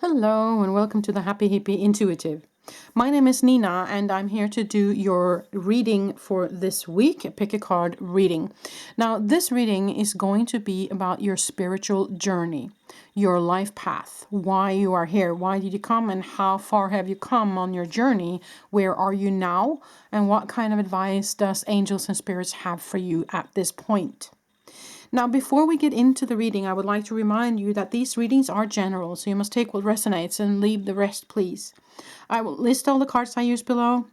Hello and welcome to the Happy Hippie Intuitive. My name is Nina and I'm here to do your reading for this week, a pick a card reading. Now this reading is going to be about your spiritual journey, your life path, why you are here, why did you come and how far have you come on your journey, where are you now, and what kind of advice does angels and spirits have for you at this point. Now, before we get into the reading, I would like to remind you that these readings are general, so you must take what resonates and leave the rest, please. I will list all the cards I use below,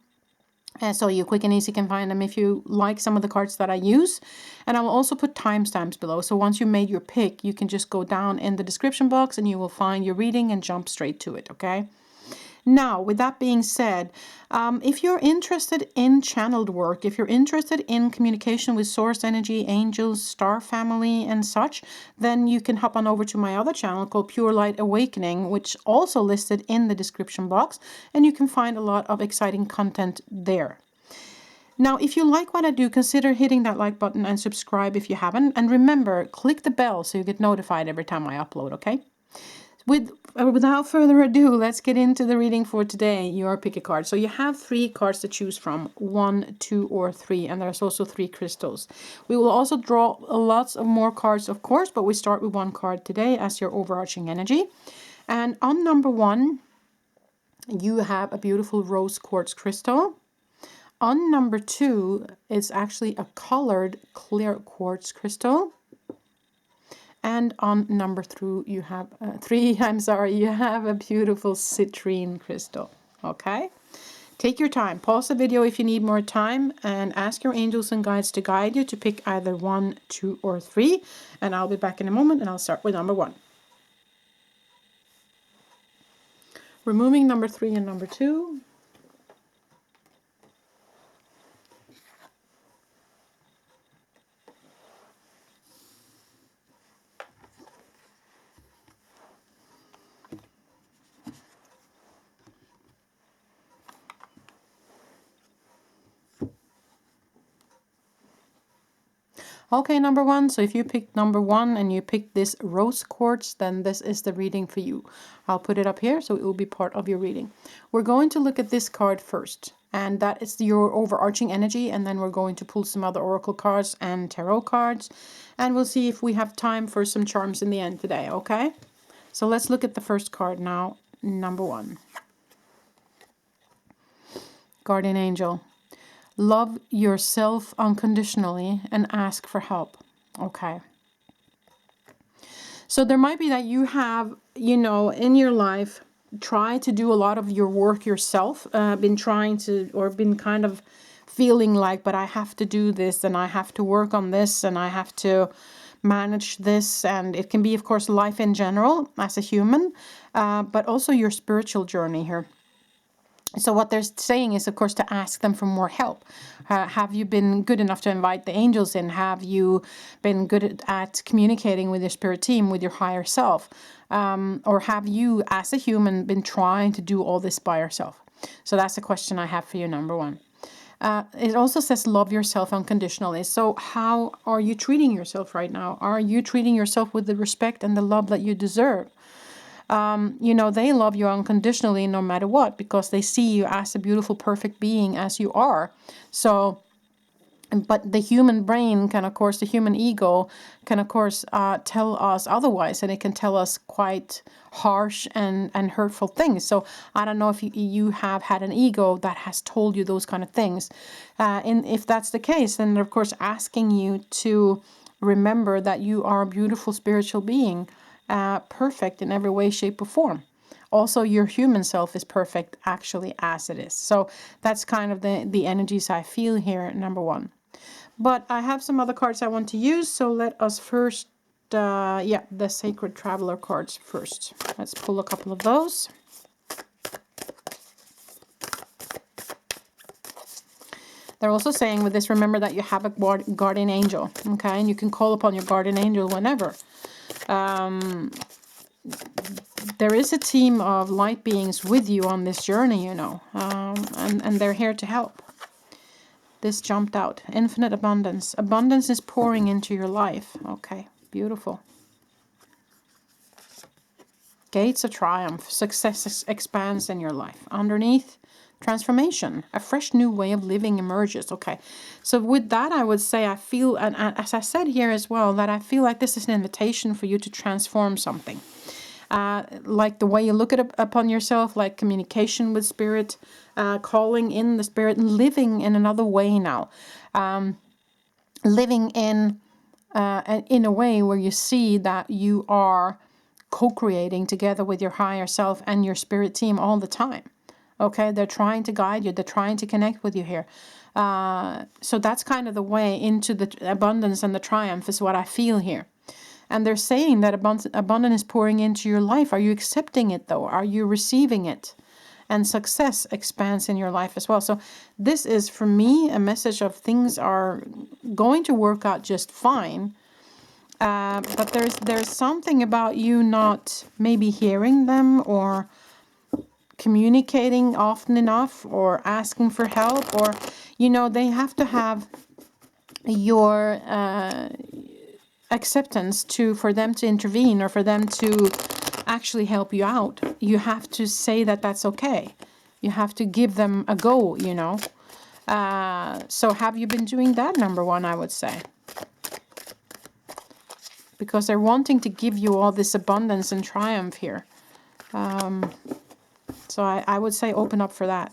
so you quick and easy can find them if you like some of the cards that I use. And I will also put timestamps below, so once you made your pick, you can just go down in the description box and you will find your reading and jump straight to it, okay? Now, with that being said, if you're interested in channeled work, if you're interested in communication with source energy, angels, star family, and such, then you can hop on over to my other channel called Pure Light Awakening, which also listed in the description box, and you can find a lot of exciting content there. Now, if you like what I do, consider hitting that like button and subscribe if you haven't. And remember, click the bell so you get notified every time I upload, okay? Without further ado, let's get into the reading for today. Your pick a card. So you have 3 cards to choose from, 1, 2, or 3, and there's also 3 crystals. We will also draw lots of more cards, of course, but we start with 1 card today as your overarching energy. And on number 1, you have a beautiful rose quartz crystal. On number 2, it's actually a colored clear quartz crystal. And on number 3, you have you have a beautiful citrine crystal. Okay, take your time. Pause the video if you need more time, and ask your angels and guides to guide you to pick either 1, 2, or 3. And I'll be back in a moment, and I'll start with number 1. Removing number 3 and number 2. Okay, number 1. So if you picked number 1 and you picked this rose quartz, then this is the reading for you. I'll put it up here so it will be part of your reading. We're going to look at this card first, and that is your overarching energy, and then we're going to pull some other oracle cards and tarot cards, and we'll see if we have time for some charms in the end today, okay? So let's look at the first card now, number 1. Guardian Angel. Love yourself unconditionally and ask for help. Okay. So there might be that you have, in your life, try to do a lot of your work yourself, been trying to, or been kind of feeling like, but I have to do this and I have to work on this and I have to manage this. And it can be, of course, life in general as a human, but also your spiritual journey here. So what they're saying is, of course, to ask them for more help. Have you been good enough to invite the angels in? Have you been good at communicating with your spirit team, with your higher self? Or have you, as a human, been trying to do all this by yourself? So that's the question I have for you, number 1. It also says love yourself unconditionally. So how are you treating yourself right now? Are you treating yourself with the respect and the love that you deserve? They love you unconditionally no matter what, because they see you as a beautiful, perfect being as you are. So, but the human brain can, of course, the human ego can, of course, tell us otherwise, and it can tell us quite harsh and hurtful things. So I don't know if you have had an ego that has told you those kind of things. And if that's the case, then they're, of course, asking you to remember that you are a beautiful spiritual being. Perfect in every way, shape, or form. Also, your human self is perfect actually as it is. So that's kind of the energies I feel here, number 1. But I have some other cards I want to use, so let us first, the Sacred Traveler cards first. Let's pull a couple of those. They're also saying with this, remember that you have a guardian angel, okay? And you can call upon your guardian angel whenever. There is a team of light beings with you on this journey, and they're here to help. This jumped out. Infinite abundance. Abundance is pouring into your life. Okay, beautiful. Gates of triumph. Success expands in your life. Underneath, transformation. A fresh new way of living emerges. Okay. So with that, I would say I feel, and as I said here as well, that I feel like this is an invitation for you to transform something. Like the way you look upon yourself, like communication with spirit, calling in the spirit, living in another way now. Living in a way where you see that you are co-creating together with your higher self and your spirit team all the time. Okay, they're trying to guide you. They're trying to connect with you here. So that's kind of the way into the abundance and the triumph is what I feel here. And they're saying that abundance is pouring into your life. Are you accepting it though? Are you receiving it? And success expands in your life as well. So this is, for me, a message of things are going to work out just fine. But there's something about you not maybe hearing them or communicating often enough or asking for help, or, you know, they have to have your acceptance for them to intervene or for them to actually help you out. You have to say that that's okay. You have to give them a go, you know. So have you been doing that, number one, I would say. Because they're wanting to give you all this abundance and triumph here. So I would say open up for that.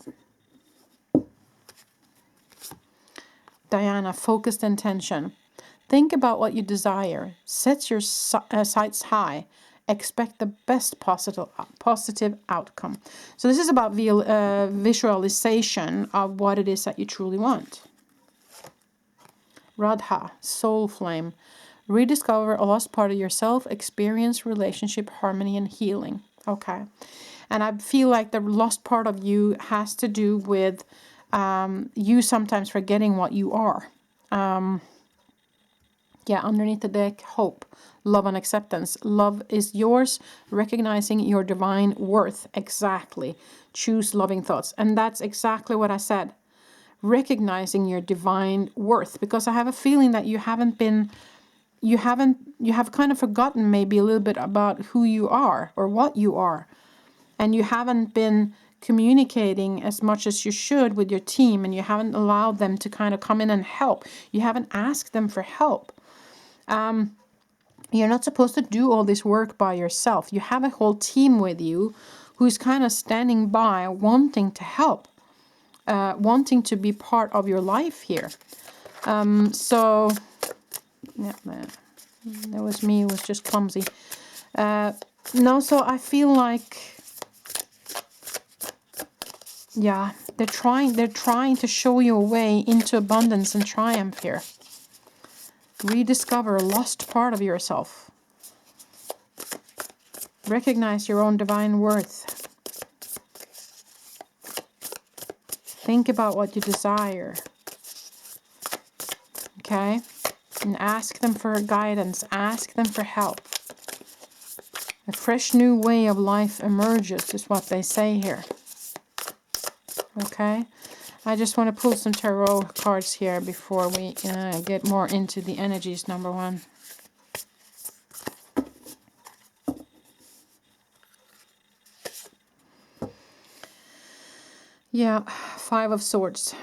Diana, focused intention. Think about what you desire. Set your sights high. Expect the best positive outcome. So this is about visualization of what it is that you truly want. Radha, soul flame. Rediscover a lost part of yourself. Experience relationship, harmony, and healing. Okay. And I feel like the lost part of you has to do with you sometimes forgetting what you are. Yeah, underneath the deck, hope, love, and acceptance. Love is yours, recognizing your divine worth. Exactly. Choose loving thoughts. And that's exactly what I said. Recognizing your divine worth. Because I have a feeling that you have kind of forgotten maybe a little bit about who you are or what you are. And you haven't been communicating as much as you should with your team, and you haven't allowed them to kind of come in and help. You haven't asked them for help. You're not supposed to do all this work by yourself. You have a whole team with you who's kind of standing by, wanting to help, wanting to be part of your life here. So, yeah, that was me. It was just clumsy. No, so I feel like, yeah, they're trying to show you a way into abundance and triumph here. Rediscover a lost part of yourself. Recognize your own divine worth. Think about what you desire. Okay? And ask them for guidance. Ask them for help. A fresh new way of life emerges, is what they say here. Okay? I just want to pull some tarot cards here before we get more into the energies, number one. Yeah, Five of Swords.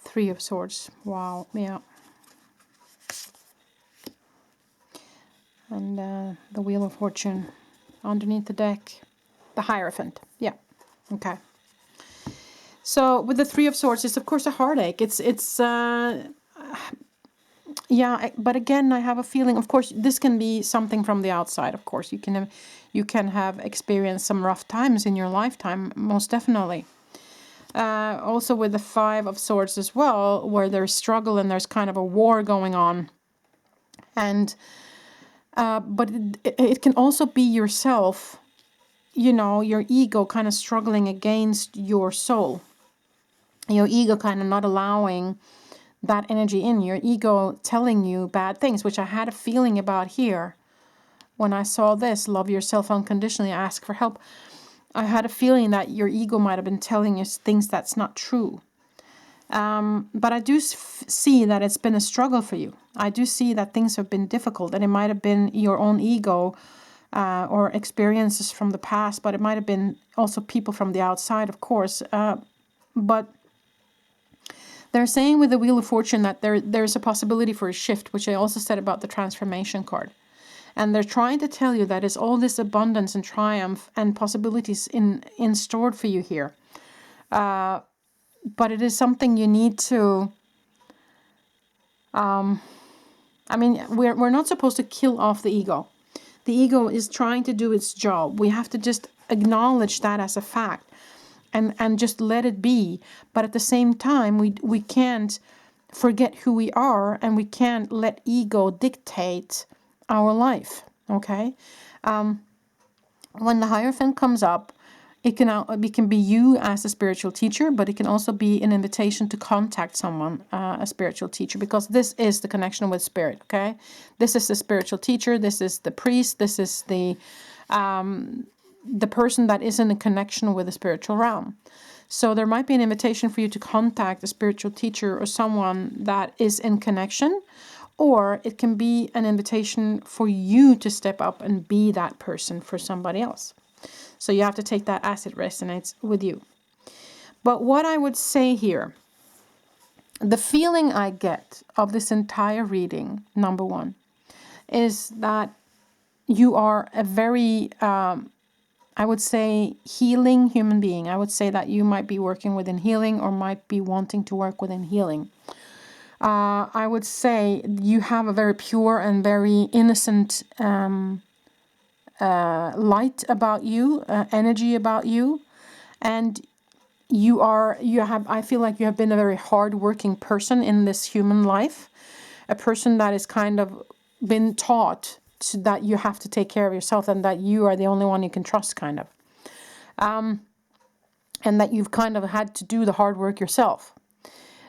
Three of Swords. Wow, yeah. And the Wheel of Fortune underneath the deck. The Hierophant. Yeah. Okay. So with the Three of Swords, it's of course a heartache. Yeah, but again, I have a feeling, of course, this can be something from the outside, of course. You can have experienced some rough times in your lifetime, most definitely. Also with the Five of Swords as well, where there's struggle and there's kind of a war going on. And but it can also be yourself, you know, your ego kind of struggling against your soul. Your ego kind of not allowing that energy in. Your ego telling you bad things, which I had a feeling about here. When I saw this, love yourself unconditionally, ask for help. I had a feeling that your ego might have been telling you things that's not true. But I do see that it's been a struggle for you. I do see that things have been difficult, and it might have been your own ego or experiences from the past, but it might have been also people from the outside, of course. But they're saying with the Wheel of Fortune that there's a possibility for a shift, which I also said about the transformation card. And they're trying to tell you that it's all this abundance and triumph and possibilities in stored for you here. But it is something you need to... I mean, we're not supposed to kill off the ego. The ego is trying to do its job. We have to just acknowledge that as a fact and just let it be. But at the same time, we can't forget who we are, and we can't let ego dictate our life, okay? When the Hierophant comes up, it can be you as a spiritual teacher, but it can also be an invitation to contact someone, a spiritual teacher, because this is the connection with spirit, okay? This is the spiritual teacher, this is the priest, this is the person that is in a connection with the spiritual realm. So there might be an invitation for you to contact a spiritual teacher or someone that is in connection, or it can be an invitation for you to step up and be that person for somebody else. So you have to take that as it resonates with you. But what I would say here, the feeling I get of this entire reading, number one, is that you are a very, I would say, healing human being. I would say that you might be working within healing or might be wanting to work within healing. I would say you have a very pure and very innocent light about you, energy about you, and I feel like you have been a very hard-working person in this human life, a person that is kind of been taught that you have to take care of yourself and that you are the only one you can trust, kind of, and that you've kind of had to do the hard work yourself.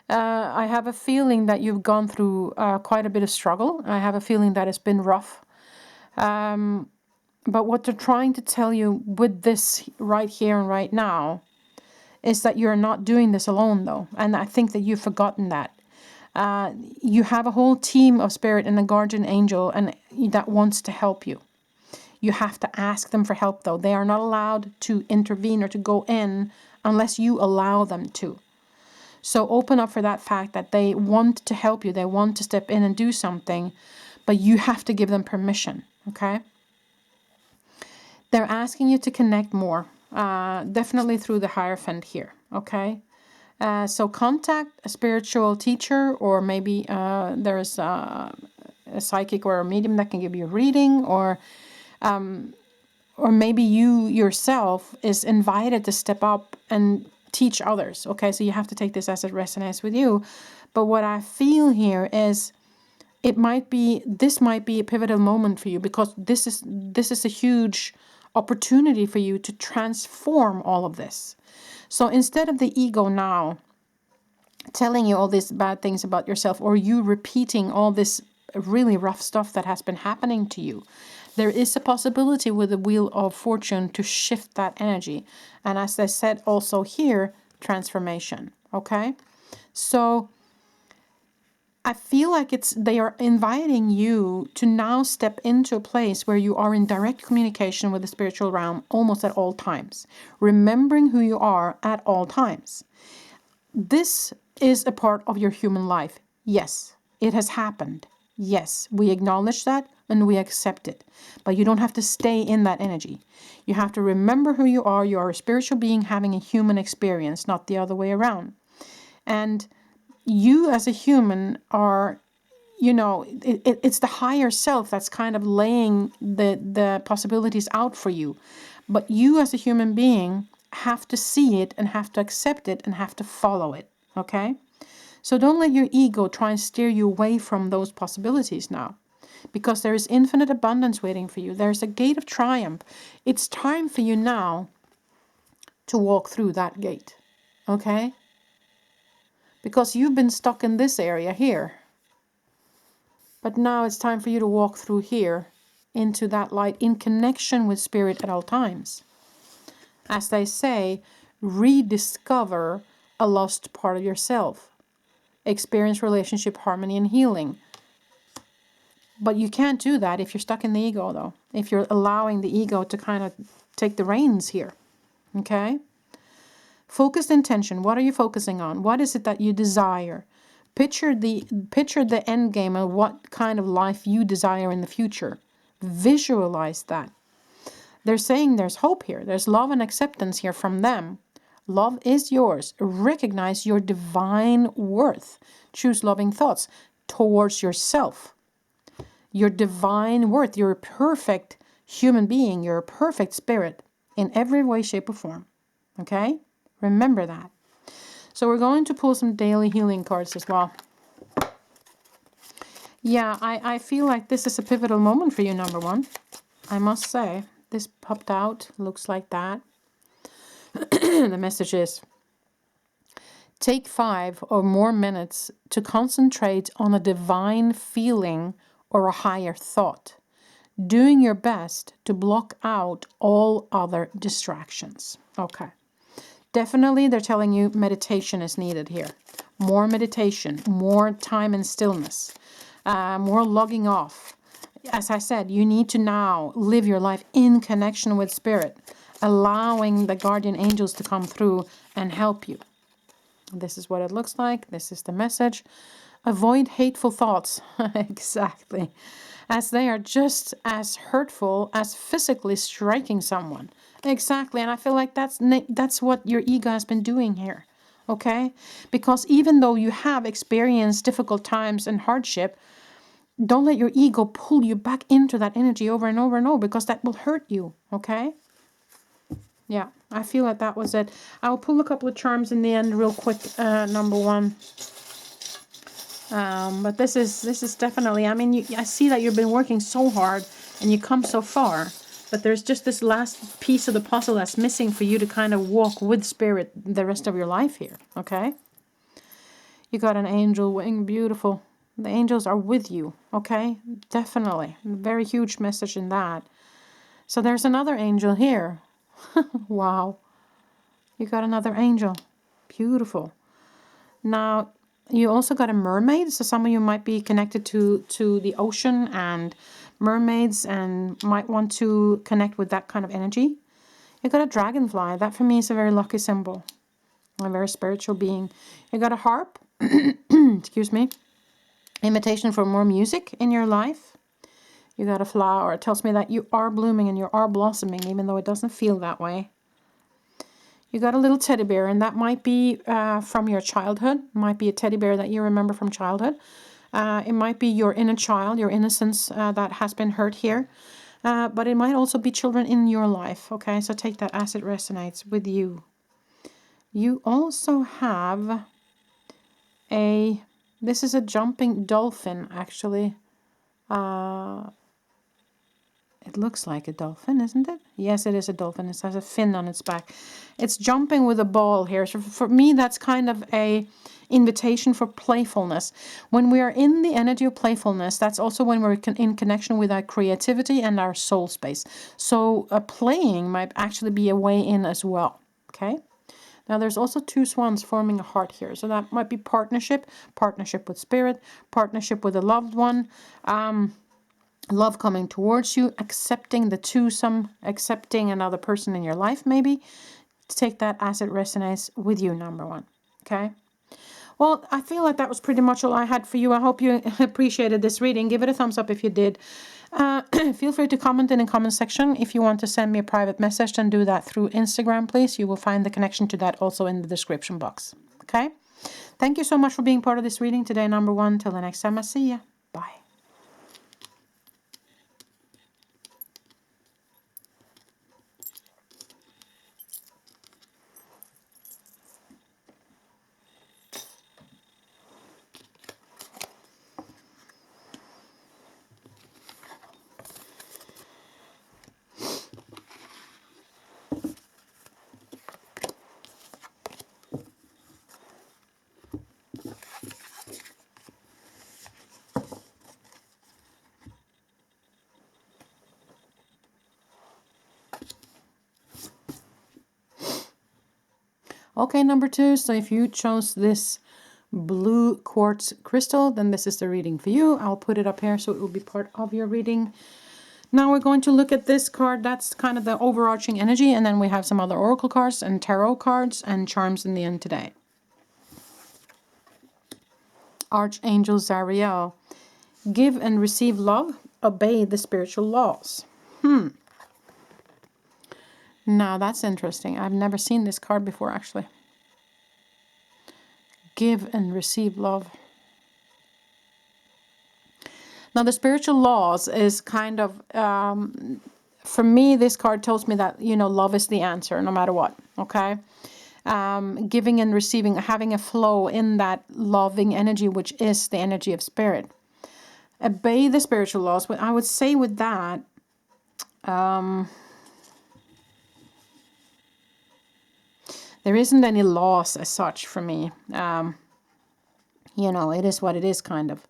I have a feeling that you've gone through quite a bit of struggle. I have a feeling that it's been rough. But what they're trying to tell you with this right here and right now is that you're not doing this alone, though. And I think that you've forgotten that. You have a whole team of spirit and a guardian angel and that wants to help you. You have to ask them for help, though. They are not allowed to intervene or to go in unless you allow them to. So open up for that fact that they want to help you. They want to step in and do something, but you have to give them permission, okay? They're asking you to connect more, definitely through the Hierophant here, okay? So contact a spiritual teacher, or maybe there's a psychic or a medium that can give you a reading, or maybe you yourself is invited to step up and teach others, okay? So you have to take this as it resonates with you. But what I feel here is this might be a pivotal moment for you, because this is a huge opportunity for you to transform all of this. So instead of the ego now telling you all these bad things about yourself, or you repeating all this really rough stuff that has been happening to you, there is a possibility with the Wheel of Fortune to shift that energy. And as I said also here, transformation, okay? So I feel like they are inviting you to now step into a place where you are in direct communication with the spiritual realm almost at all times, remembering who you are at all times. This is a part of your human life. Yes, it has happened. Yes, we acknowledge that and we accept it. But you don't have to stay in that energy. You have to remember who you are. You are a spiritual being having a human experience, not the other way around. And you as a human are, it's the higher self that's kind of laying the possibilities out for you. But you as a human being have to see it and have to accept it and have to follow it, okay? So don't let your ego try and steer you away from those possibilities now, because there is infinite abundance waiting for you. There's a gate of triumph. It's time for you now to walk through that gate, okay? Because you've been stuck in this area here. But now it's time for you to walk through here into that light in connection with spirit at all times. As they say, rediscover a lost part of yourself. Experience relationship harmony and healing. But you can't do that if you're stuck in the ego, though. If you're allowing the ego to kind of take the reins here. Okay? Focused intention. What are you focusing on? What is it that you desire? Picture the end game of what kind of life you desire in the future. Visualize that. They're saying there's hope here. There's love and acceptance here from them. Love is yours. Recognize your divine worth. Choose loving thoughts towards yourself. Your divine worth. You're a perfect human being. You're a perfect spirit in every way, shape, or form. Okay? Remember that. So we're going to pull some daily healing cards as well. Yeah, I feel like this is a pivotal moment for you, number one. I must say, this popped out, looks like that. The message is, take 5 or more minutes to concentrate on a divine feeling or a higher thought, doing your best to block out all other distractions. Okay. Definitely, they're telling you meditation is needed here. More meditation, more time in stillness, more logging off. As I said, you need to now live your life in connection with spirit, allowing the guardian angels to come through and help you. This is what it looks like. This is the message. Avoid hateful thoughts. Exactly. As they are just as hurtful as physically striking someone. Exactly. And I feel like that's what your ego has been doing here. Okay? Because even though you have experienced difficult times and hardship, don't let your ego pull you back into that energy over and over and over, because that will hurt you. Okay? Yeah, I feel like that was it. I'll pull a couple of charms in the end real quick, number one. But this is definitely, I mean, I see that you've been working so hard and you come so far, but there's just this last piece of the puzzle that's missing for you to kind of walk with spirit the rest of your life here, okay? You got an angel wing, beautiful. The angels are with you, okay? Definitely. Very huge message in that. So there's another angel here. Wow. You got another angel. Beautiful. Now, you also got a mermaid, so some of you might be connected to the ocean and mermaids and might want to connect with that kind of energy. You got a dragonfly. That for me is a very lucky symbol. A very spiritual being. You got a harp. Excuse me. Invitation for more music in your life. You got a flower. It tells me that you are blooming and you are blossoming, even though it doesn't feel that way. You got a little teddy bear, and that might be from your childhood. Might be a teddy bear that you remember from childhood. It might be your inner child, your innocence that has been hurt here. But it might also be children in your life. Okay, so take that as it resonates with you. You also have this is a jumping dolphin, actually. It looks like a dolphin, isn't it? Yes, it is a dolphin. It has a fin on its back. It's jumping with a ball here. So for me, that's kind of a invitation for playfulness. When we are in the energy of playfulness, that's also when we're in connection with our creativity and our soul space. So playing might actually be a way in as well. Okay. Now there's also 2 swans forming a heart here. So that might be partnership with spirit, partnership with a loved one. Love coming towards you, accepting the twosome, accepting another person in your life maybe. Take that as it resonates with you, number one. Okay? Well, I feel like that was pretty much all I had for you. I hope you appreciated this reading. Give it a thumbs up if you did. Feel free to comment in the comment section. If you want to send me a private message, then do that through Instagram, please. You will find the connection to that also in the description box. Okay? Thank you so much for being part of this reading today, number one. Till the next time I see you. Bye. Okay, number 2. So if you chose this blue quartz crystal, then this is the reading for you. I'll put it up here so it will be part of your reading. Now we're going to look at this card. That's kind of the overarching energy. And then we have some other oracle cards and tarot cards and charms in the end today. Archangel Zariel. Give and receive love. Obey the spiritual laws. Now that's interesting. I've never seen this card before, actually. Give and receive love. Now the spiritual laws is kind of, for me, this card tells me that, love is the answer no matter what, okay? Giving and receiving, having a flow in that loving energy, which is the energy of spirit. Obey the spiritual laws. What I would say with that, there isn't any laws as such for me. It is what it is, kind of.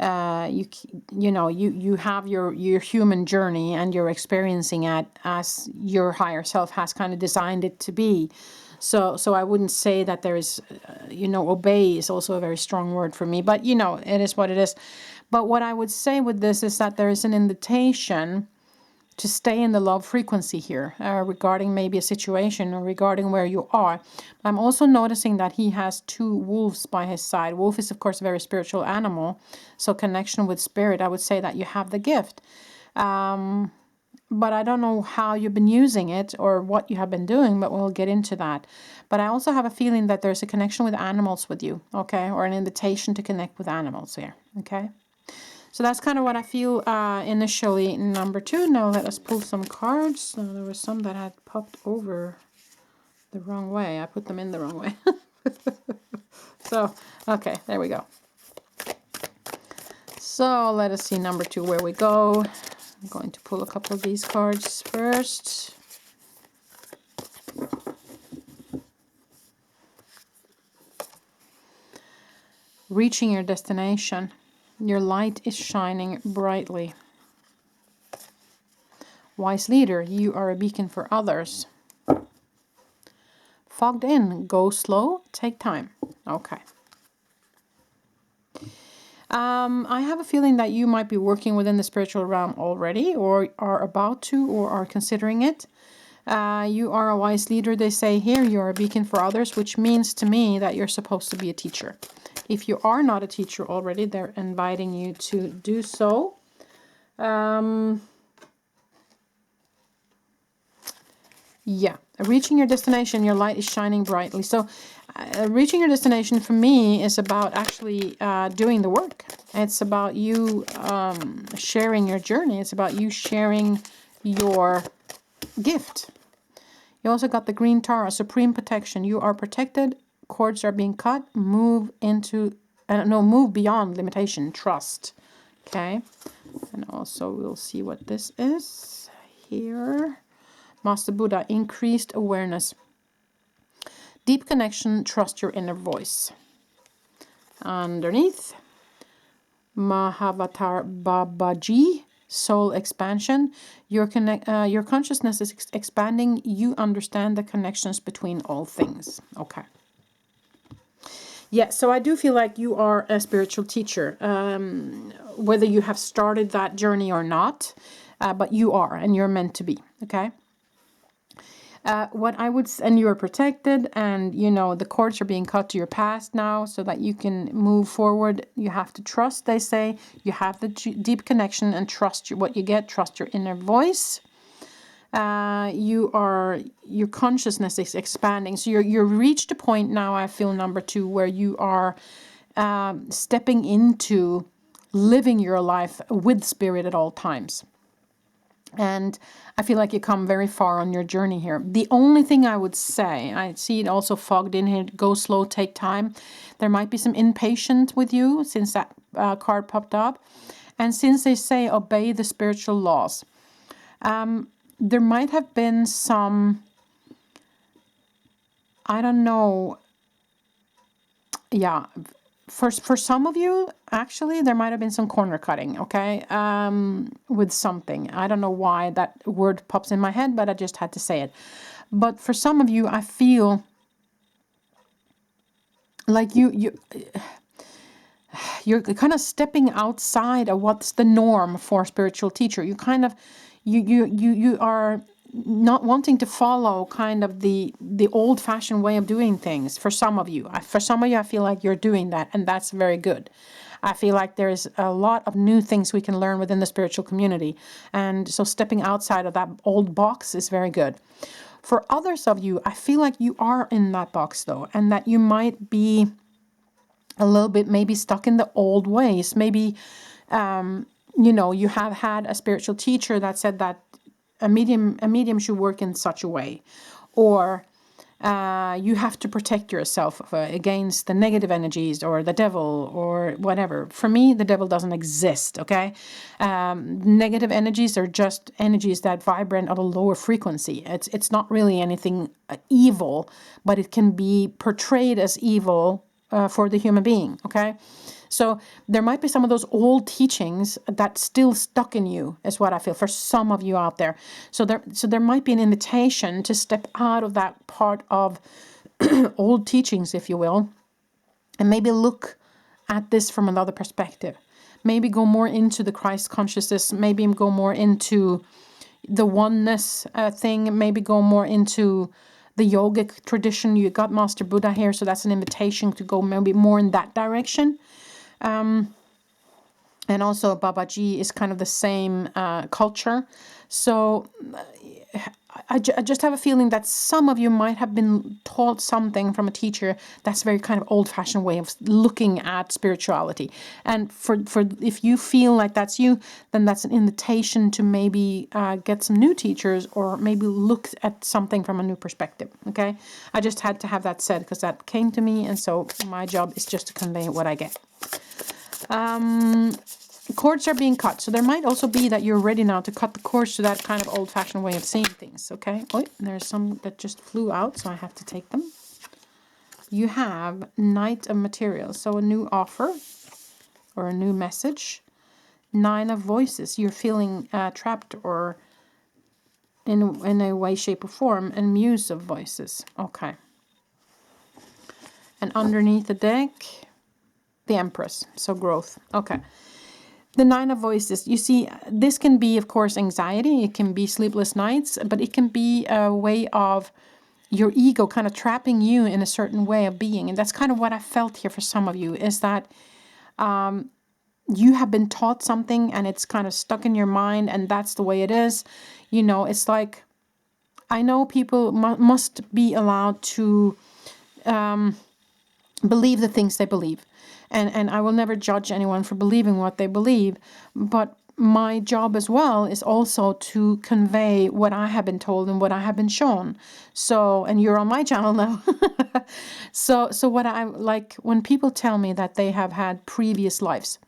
You have your human journey and you're experiencing it as your higher self has kind of designed it to be. So I wouldn't say that there is, obey is also a very strong word for me, but it is what it is. But what I would say with this is that there is an invitation to stay in the love frequency here, regarding maybe a situation or regarding where you are. I'm also noticing that he has 2 wolves by his side. Wolf is, of course, a very spiritual animal. So connection with spirit, I would say that you have the gift. But I don't know how you've been using it or what you have been doing, but we'll get into that. But I also have a feeling that there's a connection with animals with you, okay? Or an invitation to connect with animals here, okay? So that's kind of what I feel initially. Number 2. Now let us pull some cards. There were some that had popped over the wrong way. I put them in the wrong way. So, okay, there we go. So let us see number 2 where we go. I'm going to pull a couple of these cards first. Reaching your destination. Your light is shining brightly. Wise leader, you are a beacon for others. Fogged in, go slow, take time. Okay. I have a feeling that you might be working within the spiritual realm already, or are about to, or are considering it. You are a wise leader, they say here. You are a beacon for others, which means to me that you're supposed to be a teacher. If you are not a teacher already, they're inviting you to do so. Yeah, reaching your destination, your light is shining brightly. So reaching your destination for me is about actually doing the work. It's about you sharing your journey. It's about you sharing your gift. You also got the green Tara, supreme protection. You are protected. Cords are being cut. Move beyond limitation. Trust. Okay. And also we'll see what this is here. Master Buddha, increased awareness. Deep connection, trust your inner voice. Underneath, Mahavatar Babaji, soul expansion. Your consciousness is expanding. You understand the connections between all things. Okay. Yeah, so I do feel like you are a spiritual teacher, whether you have started that journey or not, but you are, and you're meant to be, okay? And you're protected, and the cords are being cut to your past now so that you can move forward. You have to trust, they say. You have the deep connection and trust what you get, trust your inner voice. Your consciousness is expanding. So you're reached a point now, I feel, number 2, where you are stepping into living your life with spirit at all times. And I feel like you come very far on your journey here. The only thing I would say, I see it also fogged in here, go slow, take time. There might be some impatience with you since that card popped up. And since they say obey the spiritual laws, there might have been some, I don't know, yeah, for some of you, actually, there might have been some corner cutting, okay, with something. I don't know why that word pops in my head, but I just had to say it. But for some of you, I feel like you're kind of stepping outside of what's the norm for a spiritual teacher. You kind of you are not wanting to follow kind of the old-fashioned way of doing things. For some of you, I feel like you're doing that, and that's very good. I feel like there's a lot of new things we can learn within the spiritual community, and so stepping outside of that old box is very good. For others of you, I feel like you are in that box though, and that you might be a little bit maybe stuck in the old ways. Maybe, you have had a spiritual teacher that said that a medium should work in such a way, or you have to protect yourself against the negative energies or the devil or whatever. For me, the devil doesn't exist, okay? Negative energies are just energies that vibrate at a lower frequency. It's not really anything evil, but it can be portrayed as evil for the human being, okay? So there might be some of those old teachings that still stuck in you, is what I feel for some of you out there. So there might be an invitation to step out of that part of old teachings, if you will, and maybe look at this from another perspective. Maybe go more into the Christ consciousness. Maybe go more into the oneness thing. Maybe go more into the yogic tradition. You got Master Buddha here, so that's an invitation to go maybe more in that direction. And also Babaji is kind of the same culture. So I just have a feeling that some of you might have been taught something from a teacher that's very kind of old-fashioned way of looking at spirituality. And for if you feel like that's you, then that's an invitation to maybe get some new teachers, or maybe look at something from a new perspective. Okay, I just had to have that said because that came to me, and so my job is just to convey what I get. Cords are being cut, so there might also be that you're ready now to cut the cords to that kind of old-fashioned way of seeing things. Okay, there's some that just flew out, so I have to take them. You have Knight of Materials, so a new offer or a new message. Nine of Voices, you're feeling trapped or in a way, shape, or form. And Muse of Voices. Okay, and underneath the deck, the Empress, so growth. Okay. The Nine of Voices, you see, this can be, of course, anxiety. It can be sleepless nights, but it can be a way of your ego kind of trapping you in a certain way of being. And that's kind of what I felt here for some of you, is that you have been taught something and it's kind of stuck in your mind, and that's the way it is. It's like, I know people must be allowed to believe the things they believe. And I will never judge anyone for believing what they believe. But my job as well is also to convey what I have been told and what I have been shown. So, and you're on my channel now. So what I like, when people tell me that they have had previous lives,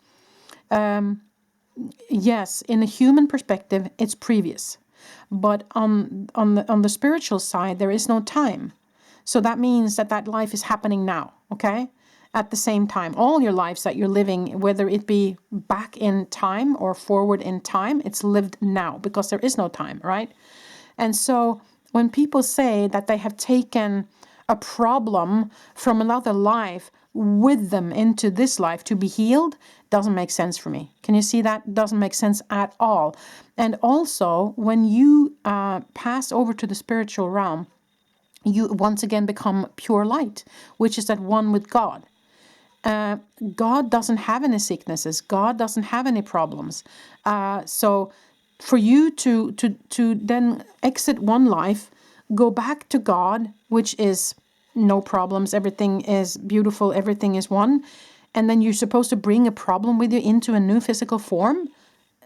yes, in a human perspective, it's previous. But on the spiritual side, there is no time. So that means that life is happening now, okay? At the same time, all your lives that you're living, whether it be back in time or forward in time, it's lived now, because there is no time, right? And so when people say that they have taken a problem from another life with them into this life to be healed, doesn't make sense for me. Can you see that? Doesn't make sense at all. And also, when you pass over to the spiritual realm, you once again become pure light, which is at one with God. God doesn't have any sicknesses. God doesn't have any problems. So for you to then exit one life, go back to God, which is no problems, everything is beautiful, everything is one, and then you're supposed to bring a problem with you into a new physical form,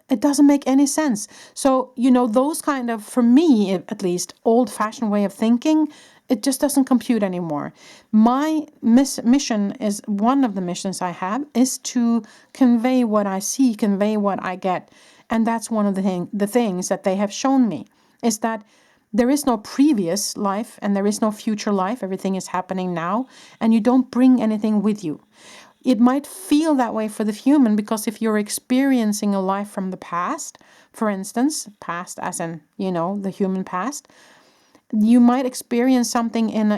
it doesn't make any sense. So, those kind of, for me at least, old-fashioned way of thinking, it just doesn't compute anymore. My mission is, one of the missions I have, is to convey what I see, convey what I get. And that's one of the things that they have shown me, is that there is no previous life and there is no future life. Everything is happening now, and you don't bring anything with you. It might feel that way for the human, because if you're experiencing a life from the past, for instance, past as in, the human past, you might experience something in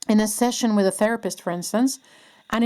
in a session with a therapist, for instance, and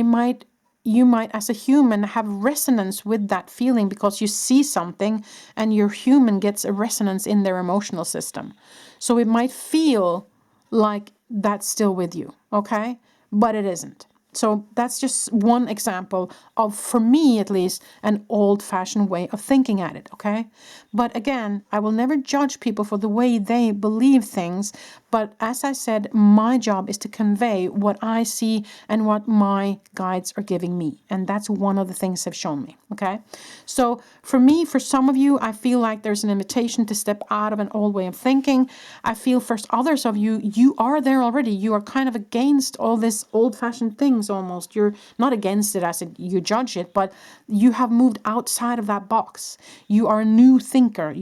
you might as a human have resonance with that feeling because you see something and your human gets a resonance in their emotional system. So it might feel like that's still with you, okay? But it isn't. So that's just one example of, for me at least, an old-fashioned way of thinking at it, okay? But again, I will never judge people for the way they believe things. But as I said, my job is to convey what I see and what my guides are giving me. And that's one of the things they've shown me, okay? So for me, for some of you, I feel like there's an invitation to step out of an old way of thinking. I feel for others of you, you are there already. You are kind of against all this old-fashioned things almost. You're not against it as you judge it, but you have moved outside of that box. You are a new thinker.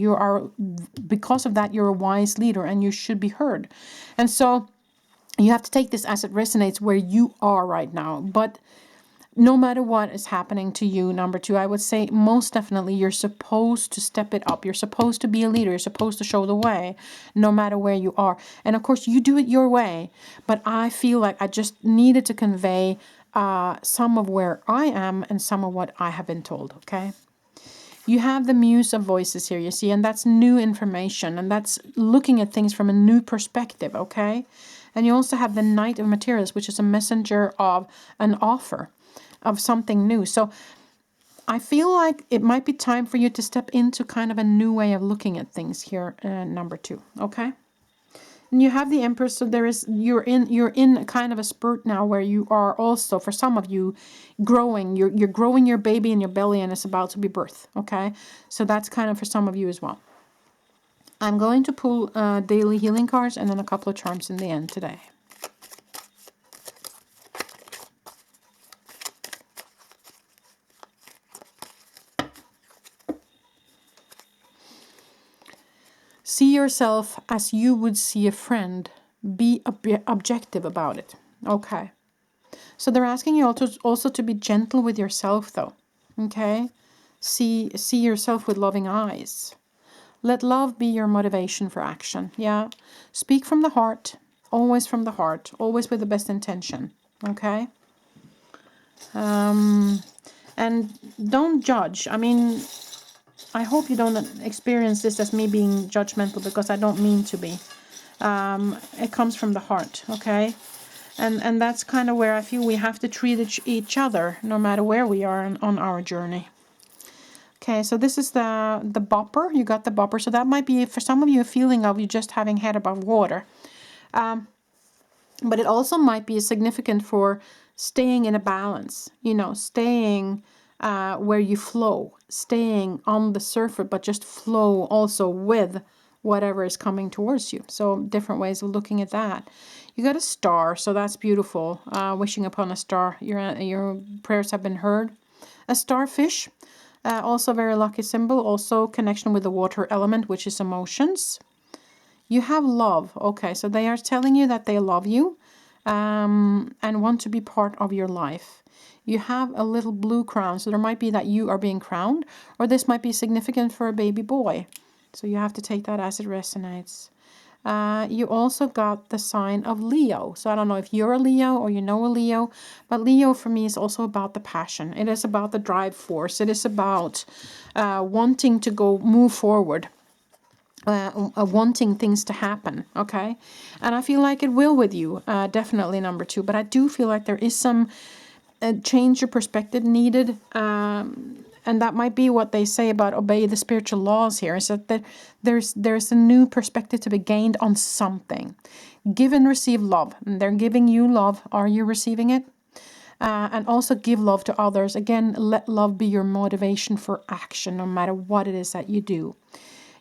Because of that, you're a wise leader and you should be heard. And so you have to take this as it resonates where you are right now. But no matter what is happening to you, number two, I would say most definitely you're supposed to step it up. You're supposed to be a leader. You're supposed to show the way, no matter where you are. And of course, you do it your way. But I feel like I just needed to convey some of where I am and some of what I have been told, okay? You have the Muse of voices here, you see, and that's new information, and that's looking at things from a new perspective, okay? And you also have the Knight of Materials, which is a messenger of an offer, of something new. So I feel like it might be time for you to step into kind of a new way of looking at things here, number two, okay? And you have the Empress, so you're in kind of a spurt now where you are also, for some of you, growing. You're growing your baby in your belly and it's about to be birth, okay? So that's kind of for some of you as well. I'm going to pull daily healing cards and then a couple of charms in the end today. See yourself as you would see a friend. Be objective about it. Okay. So they're asking you also to be gentle with yourself, though. Okay. See yourself with loving eyes. Let love be your motivation for action. Yeah. Speak from the heart. Always from the heart. Always with the best intention. Okay. And don't judge. I mean, I hope you don't experience this as me being judgmental, because I don't mean to be. It comes from the heart, okay? And that's kind of where I feel we have to treat each other, no matter where we are on our journey. Okay, so this is the bopper. You got the bopper. So that might be, for some of you, a feeling of you just having head above water. But it also might be significant for staying in a balance, staying where you flow, staying on the surface, but just flow also with whatever is coming towards you. So different ways of looking at that. You got a star, so that's beautiful. Wishing upon a star. Your prayers have been heard. A starfish, also very lucky symbol. Also connection with the water element, which is emotions. You have love. Okay, so they are telling you that they love you and want to be part of your life. You have a little blue crown, so there might be that you are being crowned, or this might be significant for a baby boy. So you have to take that as it resonates. You also got the sign of Leo. So I don't know if you're a Leo or you know a Leo, but Leo for me is also about the passion. It is about the drive force. It is about wanting to move forward. Wanting things to happen, okay? And I feel like it will with you, definitely number two. But I do feel like there is some change your perspective needed. And that might be what they say about obey the spiritual laws here, is that there's a new perspective to be gained on something. Give and receive love. And they're giving you love. Are you receiving it? And also give love to others. Again, let love be your motivation for action, no matter what it is that you do.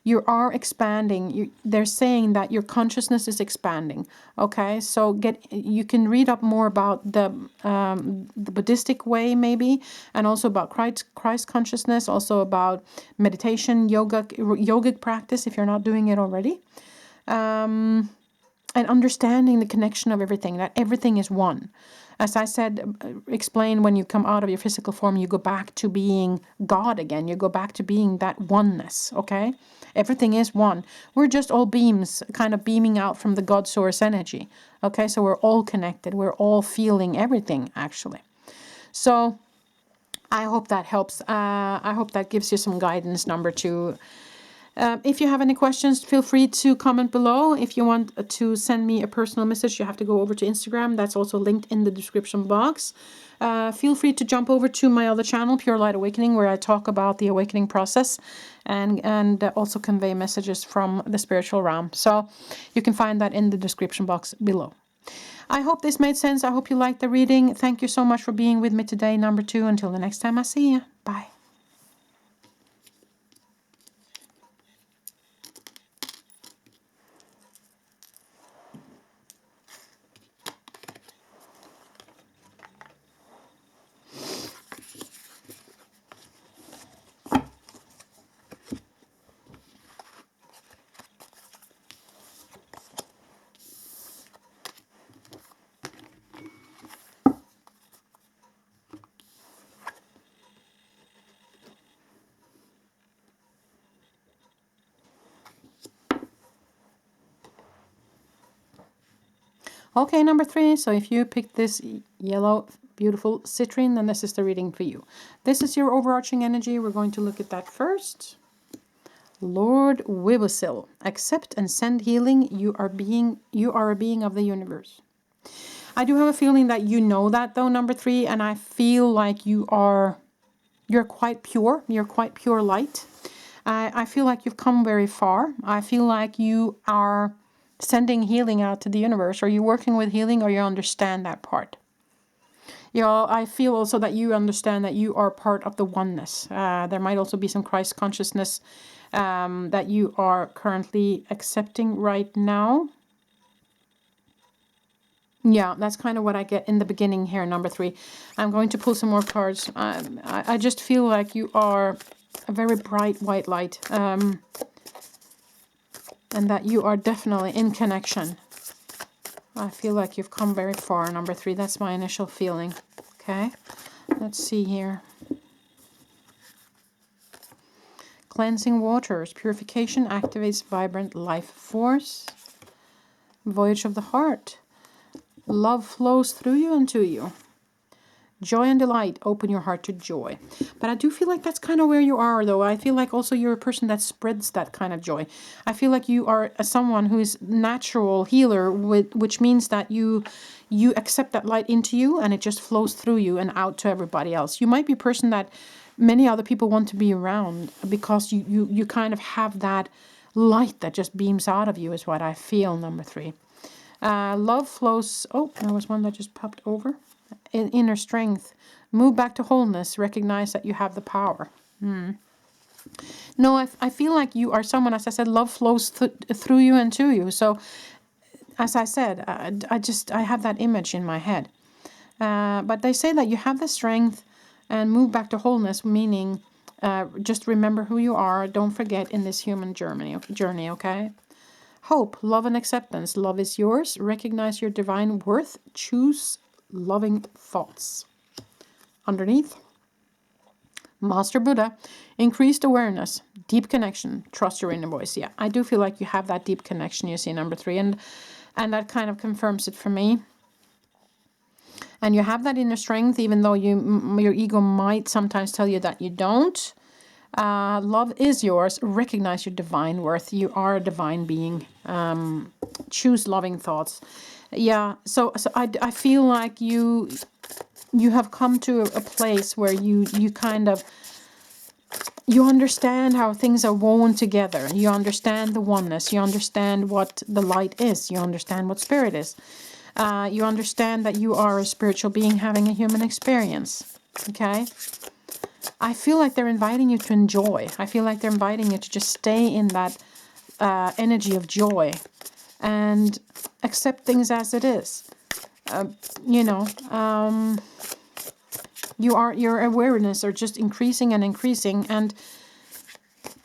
You are expanding. They're saying that your consciousness is expanding. Okay, so you can read up more about the Buddhistic way, maybe, and also about Christ consciousness, also about meditation, yogic practice if you're not doing it already, and understanding the connection of everything. That everything is one. As I said, explain when you come out of your physical form, you go back to being God again. You go back to being that oneness, okay? Everything is one. We're just all beams kind of beaming out from the God source energy, okay? So we're all connected. We're all feeling everything, actually. So I hope that helps. I hope that gives you some guidance, number 2. If you have any questions, feel free to comment below. If you want to send me a personal message, you have to go over to Instagram. That's also linked in the description box. Feel free to jump over to my other channel, Pure Light Awakening, where I talk about the awakening process and also convey messages from the spiritual realm. So you can find that in the description box below. I hope this made sense. I hope you liked the reading. Thank you so much for being with me today, number 2. Until the next time I see you. Bye. Okay, number 3. So if you picked this yellow, beautiful citrine, then this is the reading for you. This is your overarching energy. We're going to look at that first. Lord Wibisil, accept and send healing. You are a being of the universe. I do have a feeling that you know that though, number 3, and I feel like you're quite pure. You're quite pure light. I feel like you've come very far. I feel like you are sending healing out to the universe, or you're working with healing, or you understand that part. I feel also that you understand that you are part of the oneness. There might also be some Christ consciousness that you are currently accepting right now. Yeah, that's kind of what I get in the beginning here, number 3. I'm going to pull some more cards. I just feel like you are a very bright white light. And that you are definitely in connection. I feel like you've come very far, number 3. That's my initial feeling. Okay, let's see here. Cleansing waters. Purification activates vibrant life force. Voyage of the heart. Love flows through you and to you. Joy and delight. Open your heart to joy. But I do feel like that's kind of where you are, though. I feel like also you're a person that spreads that kind of joy. I feel like you are someone who is natural healer, which means that you accept that light into you and it just flows through you and out to everybody else. You might be a person that many other people want to be around because you kind of have that light that just beams out of you is what I feel, number 3. Love flows. Oh, there was one that just popped over. Inner strength. Move back to wholeness. Recognize that you have the power. No, I feel like you are someone, as I said, love flows through you and to you. So, as I said, I have that image in my head. But they say that you have the strength and move back to wholeness, meaning just remember who you are. Don't forget in this human journey, okay? Hope, love and acceptance. Love is yours. Recognize your divine worth. Choose loving thoughts. Underneath, Master Buddha, increased awareness, deep connection, trust your inner voice. Yeah, I do feel like you have that deep connection, you see, number 3, and that kind of confirms it for me. And you have that inner strength, even though your ego might sometimes tell you that you don't. Love is yours. Recognize your divine worth. You are a divine being. Choose loving thoughts. Yeah, so I feel like you have come to a place where you kind of, you understand how things are woven together. You understand the oneness. You understand what the light is. You understand what spirit is. You understand that you are a spiritual being having a human experience. Okay? I feel like they're inviting you to enjoy. I feel like they're inviting you to just stay in that energy of joy and accept things as it is. Your awareness are just increasing and increasing, and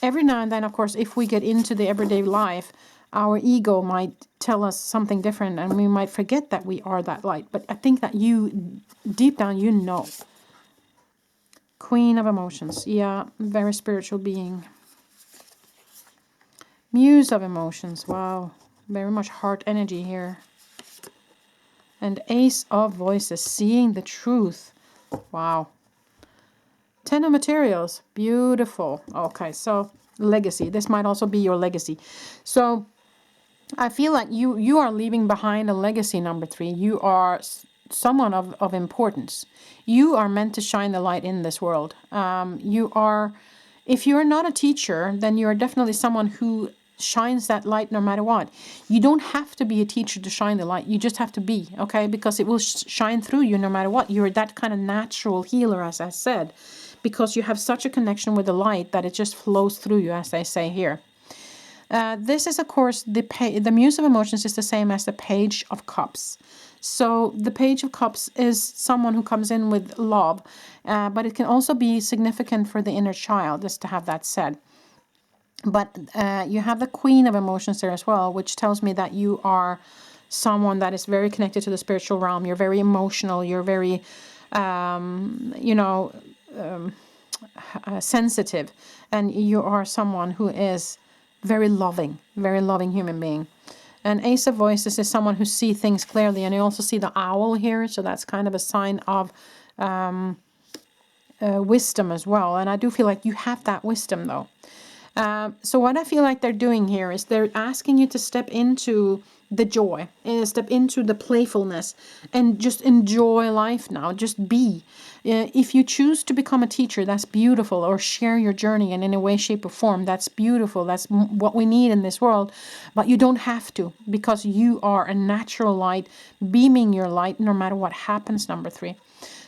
every now and then, of course, if we get into the everyday life, our ego might tell us something different, and we might forget that we are that light. But I think that you, deep down, you know. Queen of Emotions. Yeah, very spiritual being. Muse of Emotions. Wow. Very much heart energy here. And Ace of Voices. Seeing the truth. Wow. Ten of Materials. Beautiful. Okay, so legacy. This might also be your legacy. So I feel like you are leaving behind a legacy, number 3. You are someone of importance. You are meant to shine the light in this world. You are, if you're not a teacher, then you are definitely someone who shines that light no matter what. You don't have to be a teacher to shine the light. You just have to be, okay? Because it will shine through you no matter what. You're that kind of natural healer, as I said, because you have such a connection with the light that it just flows through you, as they say here. This is, of course, the Muse of Emotions is the same as the Page of Cups. So the Page of Cups is someone who comes in with love, but it can also be significant for the inner child, just to have that said. But you have the Queen of Emotions there as well, which tells me that you are someone that is very connected to the spiritual realm. You're very emotional. You're very, sensitive. And you are someone who is very loving human being. And Ace of Voices is someone who sees things clearly. And you also see the owl here. So that's kind of a sign of wisdom as well. And I do feel like you have that wisdom, though. So what I feel like they're doing here is they're asking you to step into the joy, and step into the playfulness, and just enjoy life now. Just be. If you choose to become a teacher, that's beautiful, or share your journey in any way, shape, or form, that's beautiful. That's what we need in this world. But you don't have to, because you are a natural light, beaming your light no matter what happens, number 3.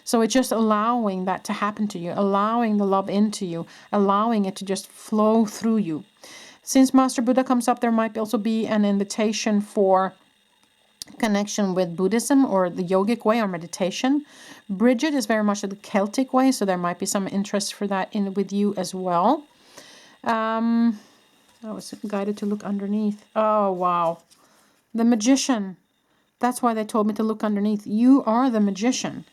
So it's just allowing that to happen to you, allowing the love into you, allowing it to just flow through you. Since Master Buddha comes up, there might also be an invitation for connection with Buddhism or the yogic way or meditation. Bridget is very much the Celtic way, so there might be some interest for that in with you as well. I was guided to look underneath. Oh, wow. The Magician. That's why they told me to look underneath. You are the Magician.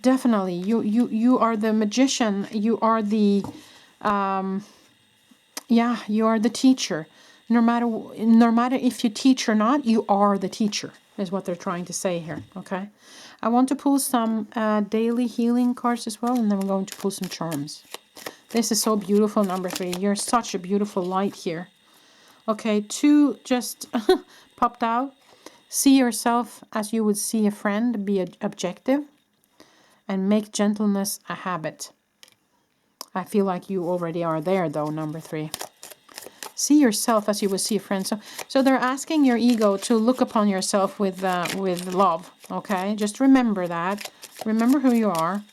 Definitely, you are the magician. You are the, you are the teacher. No matter if you teach or not, you are the teacher, is what they're trying to say here. Okay, I want to pull some daily healing cards as well, and then we're going to pull some charms. This is so beautiful, number 3. You're such a beautiful light here. Okay, 2 just popped out. See yourself as you would see a friend. Be objective. And make gentleness a habit. I feel like you already are there, though, number 3. See yourself as you would see a friend. So they're asking your ego to look upon yourself with love, okay? Just remember that. Remember who you are.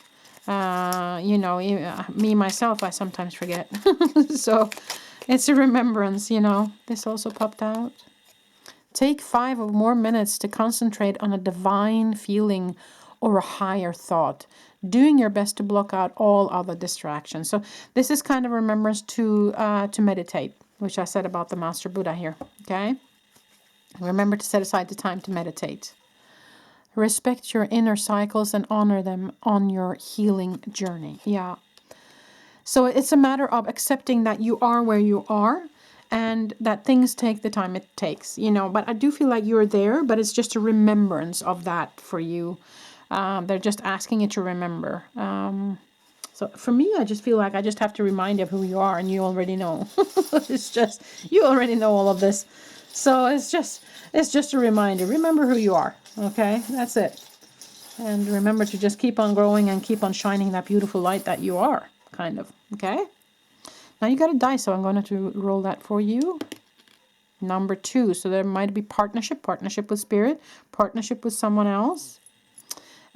Me, myself, I sometimes forget. So it's a remembrance, This also popped out. Take 5 or more minutes to concentrate on a divine feeling or a higher thought, doing your best to block out all other distractions. So this is kind of remembrance to meditate, which I said about the Master Buddha here, okay? Remember to set aside the time to meditate. Respect your inner cycles and honor them on your healing journey. Yeah. So it's a matter of accepting that you are where you are, and that things take the time it takes, But I do feel like you're there, but it's just a remembrance of that for you. They're just asking you to remember. So for me, I just feel like I just have to remind you of who you are, and you already know. It's just, you already know all of this. So it's just a reminder. Remember who you are, okay? That's it. And remember to just keep on growing and keep on shining that beautiful light that you are, kind of, okay? Now you got a die, so I'm going to roll that for you. Number 2, so there might be partnership with spirit, partnership with someone else.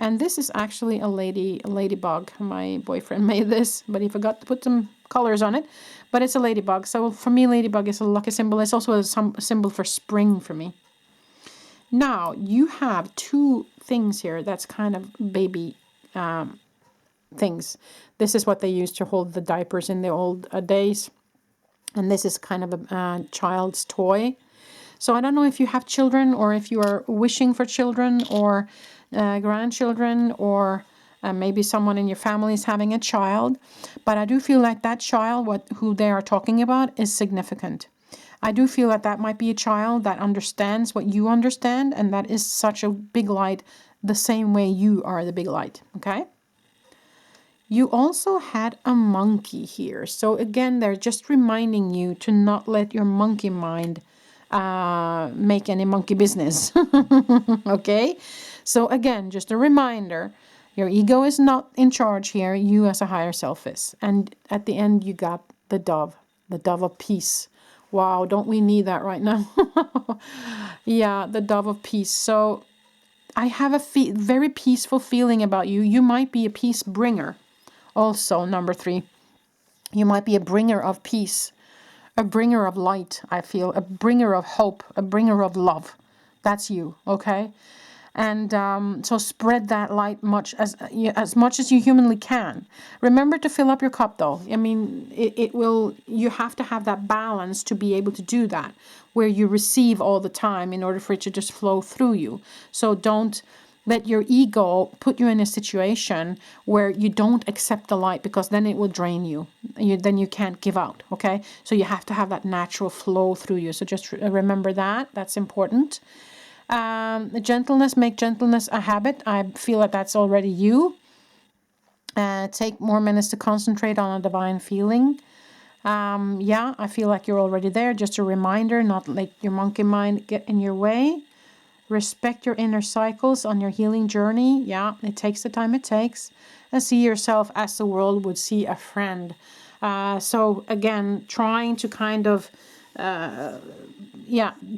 And this is actually a ladybug. My boyfriend made this, but he forgot to put some colors on it. But it's a ladybug. So for me, ladybug is a lucky symbol. It's also a symbol for spring for me. Now, you have 2 things here that's kind of baby things. This is what they used to hold the diapers in the old days. And this is kind of a child's toy. So I don't know if you have children, or if you are wishing for children, or grandchildren, or maybe someone in your family is having a child. But I do feel like that child, who they are talking about, is significant. I do feel that that might be a child that understands what you understand, and that is such a big light, the same way you are the big light, okay? You also had a monkey here. So again, they're just reminding you to not let your monkey mind make any monkey business, okay? So again, just a reminder, your ego is not in charge here. You as a higher self is. And at the end, you got the dove of peace. Wow, don't we need that right now? Yeah, the dove of peace. So I have a very peaceful feeling about you. You might be a peace bringer. Also, number 3, you might be a bringer of peace, a bringer of light, I feel, a bringer of hope, a bringer of love. That's you, okay? And so spread that light as much as you humanly can. Remember to fill up your cup, though. I mean, you have to have that balance to be able to do that, where you receive all the time in order for it to just flow through you. So don't let your ego put you in a situation where you don't accept the light, because then it will drain you. Then you can't give out, okay? So you have to have that natural flow through you. So just remember that. That's important. Gentleness, make gentleness a habit. I feel that that's already you. Take more minutes to concentrate on a divine feeling. Yeah, I feel like you're already there. Just a reminder, not let your monkey mind get in your way. Respect your inner cycles on your healing journey. Yeah, it takes the time it takes. And see yourself as the world would see a friend. So again, trying to kind of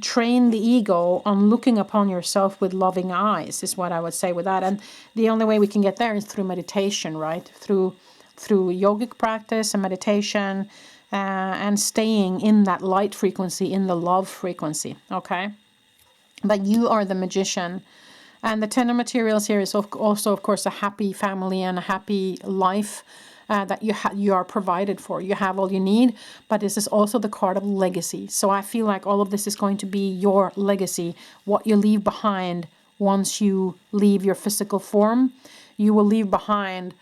train the ego on looking upon yourself with loving eyes is what I would say with that. And the only way we can get there is through meditation, right? Through yogic practice and meditation, and staying in that light frequency, in the love frequency, okay? But you are the magician. And the 10 of materials here is also, of course, a happy family and a happy life that you are provided for. You have all you need, but this is also the card of legacy. So I feel like all of this is going to be your legacy, what you leave behind once you leave your physical form. You will leave behind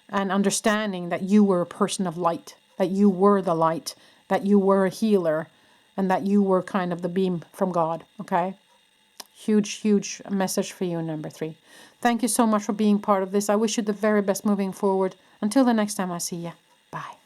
an understanding that you were a person of light, that you were the light, that you were a healer, and that you were kind of the beam from God, okay? Huge message for you, number 3. Thank you so much for being part of this. I wish you the very best moving forward. Until the next time I see you. Bye.